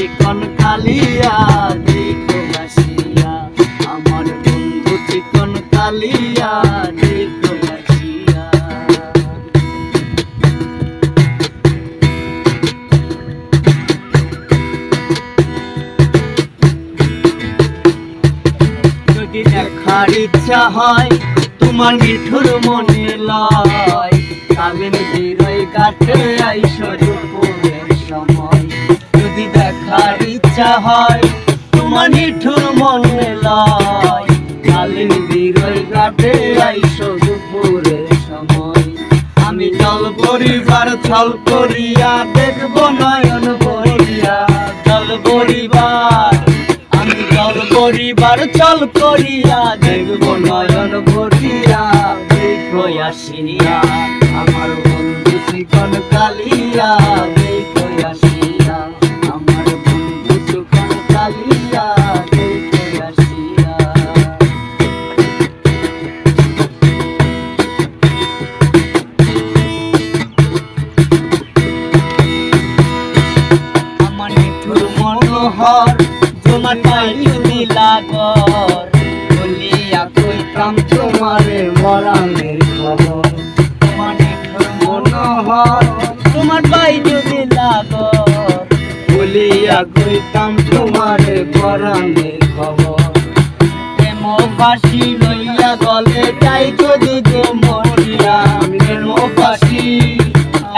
চিকন কালিয়া দেখো আসিয়া, আমার বন্ধু চিকন কালিয়া দেখো আসিয়া। যদি দেখার ইচ্ছা হয় তোমার নিঠুর মনে লয়, কাবিন বিরই কাটে আইসো দুপুরের সময়। যদি দেখার ইচ্ছা হয় তোমার নিঠুর মনে লয়, কাবিন বিরই কাটে আইসো দুপুরের সময়। আমি জল পরিবার ছল করিয়া দেখবো নয়ন ভরিয়া, জল পরিবার আমি জল পরিবার চল করিয়া দেখবো নয়ন ভরিয়া দেখো আসিয়া, আমার বন্ধু চিকন কালিয়া দেখো আসিয়া, আমার বন্ধু চিকন কালিয়া দেখো আসিয়া। আমার নিঠুর মনোহর তোমার পাইলু নীলাগর, বলিয়া কইতাম তোমারে মরণের খবর। তোমার নিঠুর মনোহর তোমার পাইলু নীলাগর, বলিয়া কইতাম তোমারে মরণের খবর। প্রেম ফাঁসি লইয়া গলে যাই যদি মরিয়া, প্রেম ফাঁসি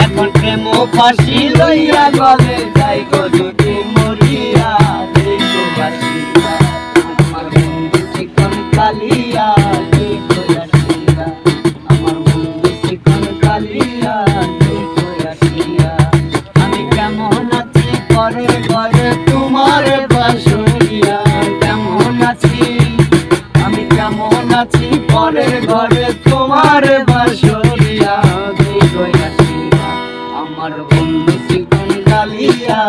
এখন প্রেম ফাঁসি লইয়া গলে যাই যদি মরিয়া দেখো আসিয়া, আমার বন্ধু চিকন কালিয়া দেখো আসিয়া, আমার বন্ধু চিকন কালিয়া দেখো আসিয়া। আমি কেমন আছি ঘরে ঘরে তোমার বাসরিয়া, কেমন আছি আমি কেমন আছি ঘরে ঘরে তোমার বাসরিয়া দেখো আসিয়া, আমার বন্ধু চিকন কালিয়া।